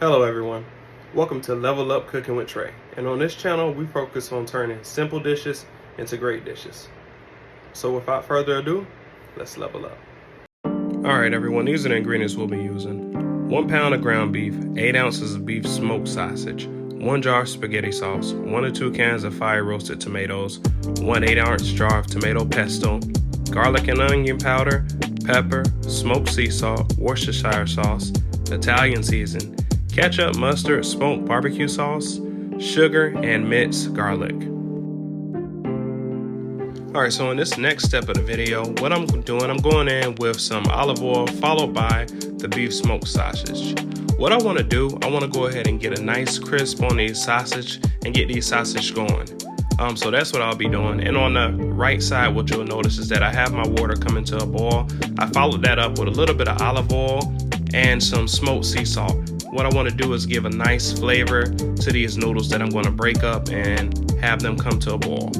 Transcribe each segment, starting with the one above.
Hello everyone, welcome to Level Up Cooking with Trey, and on this channel we focus on turning simple dishes into great dishes. So without further ado, let's level up. Alright everyone, these are the ingredients we'll be using. 1 pound of ground beef, 8 ounces of beef smoked sausage, 1 jar of spaghetti sauce, 1 or 2 cans of fire roasted tomatoes, 1 8-ounce jar of tomato pesto, garlic and onion powder, pepper, smoked sea salt, Worcestershire sauce, Italian season, ketchup, mustard, smoked barbecue sauce, sugar, and minced garlic. Alright, so in this next step of the video, what I'm doing, I'm going in with some olive oil followed by the beef smoked sausage. What I want to do, I want to go ahead and get a nice crisp on these sausage and get these sausage going. So that's what I'll be doing. And on the right side, what you'll notice is that I have my water coming to a boil. I followed that up with a little bit of olive oil and some smoked sea salt. What I want to do is give a nice flavor to these noodles that I'm going to break up and have them come to a boil.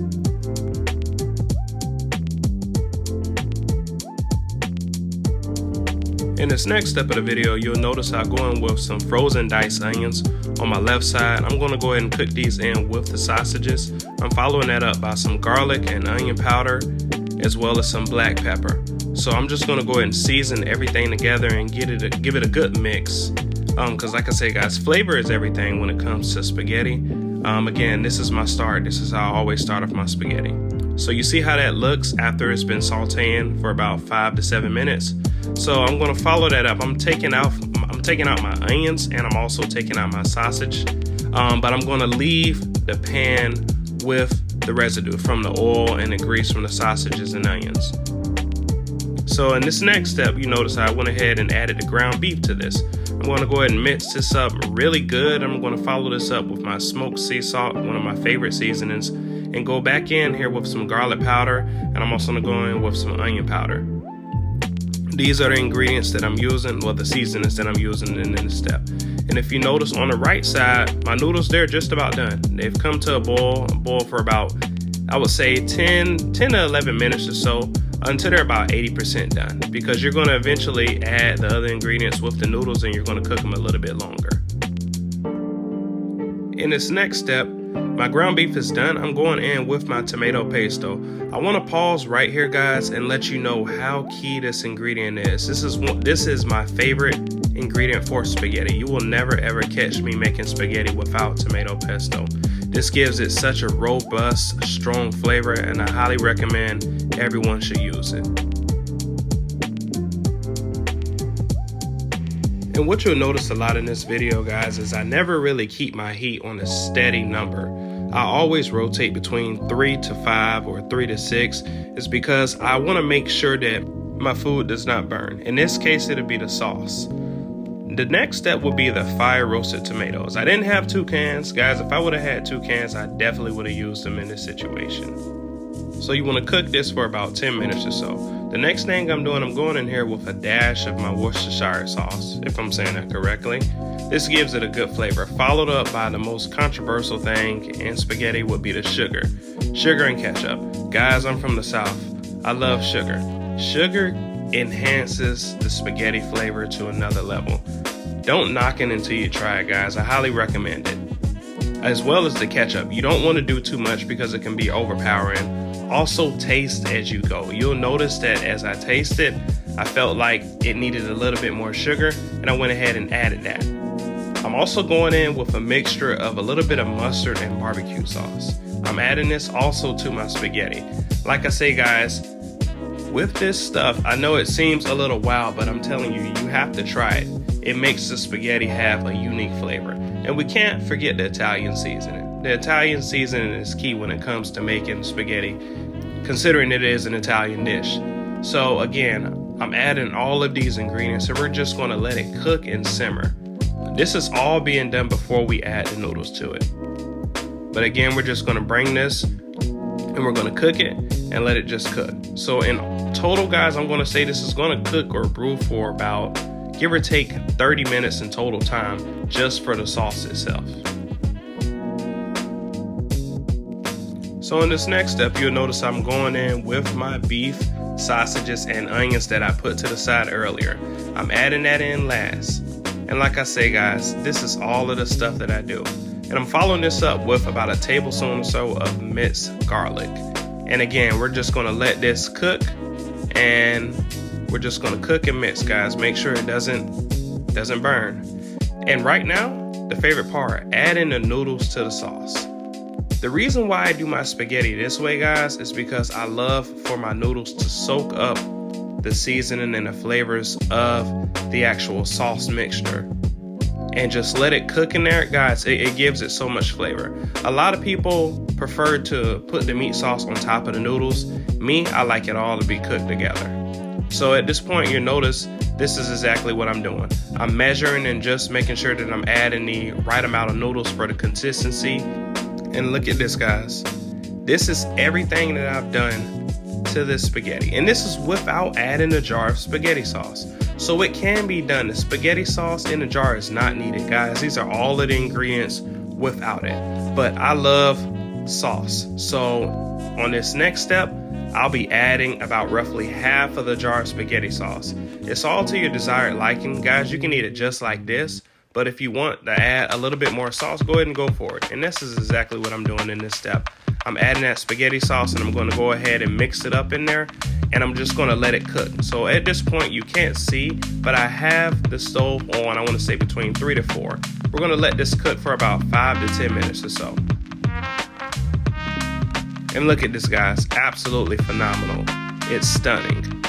In this next step of the video, you'll notice I go in with some frozen diced onions on my left side. I'm going to go ahead and cook these in with the sausages. I'm following that up by some garlic and onion powder, as well as some black pepper. So I'm just going to go ahead and season everything together and give it a good mix. Because like I say, guys, flavor is everything when it comes to spaghetti. Again, this is my start. This is how I always start off my spaghetti. So you see how that looks after it's been sauteing for about 5 to 7 minutes. So I'm going to follow that up. I'm taking out my onions and I'm also taking out my sausage. But I'm going to leave the pan with the residue from the oil and the grease from the sausages and onions. So in this next step, you notice I went ahead and added the ground beef to this. I'm going to go ahead and mix this up really good. I'm going to follow this up with my smoked sea salt, one of my favorite seasonings, and go back in here with some garlic powder, and I'm also going to go in with some onion powder. These are the ingredients that I'm using, well, the seasonings that I'm using in this step. And if you notice on the right side, my noodles, they're just about done. They've come to a boil for about, I would say 10 to 11 minutes or so, until they're about 80% done, because you're going to eventually add the other ingredients with the noodles and you're going to cook them a little bit longer. In this next step, my ground beef is done. I'm going in with my tomato pesto. I want to pause right here, guys, and let you know how key this ingredient is. This is my favorite ingredient for spaghetti. You will never ever catch me making spaghetti without tomato pesto. This gives it such a robust, strong flavor, and I highly recommend everyone should use it. And what you'll notice a lot in this video, guys, is I never really keep my heat on a steady number. I always rotate between 3 to 5 or 3 to 6. It's because I want to make sure that my food does not burn. In this case, it'll be the sauce. The next step would be the fire roasted tomatoes. I didn't have 2 cans. Guys, if I would have had 2 cans, I definitely would have used them in this situation. So you want to cook this for about 10 minutes or so. The next thing I'm doing, I'm going in here with a dash of my Worcestershire sauce, if I'm saying that correctly. This gives it a good flavor. Followed up by the most controversial thing in spaghetti would be the sugar. Sugar and ketchup. Guys, I'm from the South. I love sugar. Sugar enhances the spaghetti flavor to another level. Don't knock it until you try it, guys. I highly recommend it. As well as the ketchup. You don't want to do too much because it can be overpowering. Also taste as you go. You'll notice that as I tasted, I felt like it needed a little bit more sugar, and I went ahead and added that. I'm also going in with a mixture of a little bit of mustard and barbecue sauce. I'm adding this also to my spaghetti. Like I say, guys, with this stuff, I know it seems a little wild, but I'm telling you, you have to try it. It makes the spaghetti have a unique flavor. And we can't forget the Italian seasoning. The Italian seasoning is key when it comes to making spaghetti, considering it is an Italian dish. So again, I'm adding all of these ingredients and we're just going to let it cook and simmer. This is all being done before we add the noodles to it. But again, we're just going to bring this and we're going to cook it and let it just cook. So in total, guys, I'm going to say this is going to cook or brew for about, give or take, 30 minutes in total time just for the sauce itself. So in this next step, you'll notice I'm going in with my beef, sausages, and onions that I put to the side earlier. I'm adding that in last. And like I say, guys, this is all of the stuff that I do. And I'm following this up with about a tablespoon or so of minced garlic. And again, we're just gonna let this cook, and we're just gonna cook and mix, guys. Make sure it doesn't burn. And right now, the favorite part, adding the noodles to the sauce. The reason why I do my spaghetti this way, guys, is because I love for my noodles to soak up the seasoning and the flavors of the actual sauce mixture, and just let it cook in there, guys. It gives it so much flavor. A lot of people prefer to put the meat sauce on top of the noodles. Me, I like it all to be cooked together. So at this point, you notice this is exactly what I'm doing. I'm measuring and just making sure that I'm adding the right amount of noodles for the consistency. And look at this, guys. This is everything that I've done to this spaghetti, and this is without adding a jar of spaghetti sauce. So it can be done. The spaghetti sauce in the jar is not needed, guys. These are all of the ingredients without it. But I love sauce. So on this next step, I'll be adding about roughly half of the jar of spaghetti sauce. It's all to your desired liking, guys. You can eat it just like this, but if you want to add a little bit more sauce, go ahead and go for it. And this is exactly what I'm doing in this step. I'm adding that spaghetti sauce, and I'm going to go ahead and mix it up in there, and I'm just going to let it cook. So at this point, you can't see, but I have the stove on, I want to say between 3 to 4. We're going to let this cook for about 5 to 10 minutes or so. And look at this, guys. Absolutely phenomenal. It's stunning.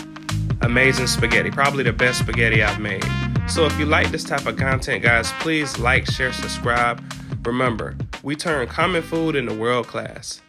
Amazing spaghetti. Probably the best spaghetti I've made. So if you like this type of content, guys, please like, share, subscribe. Remember, we turn common food into world class.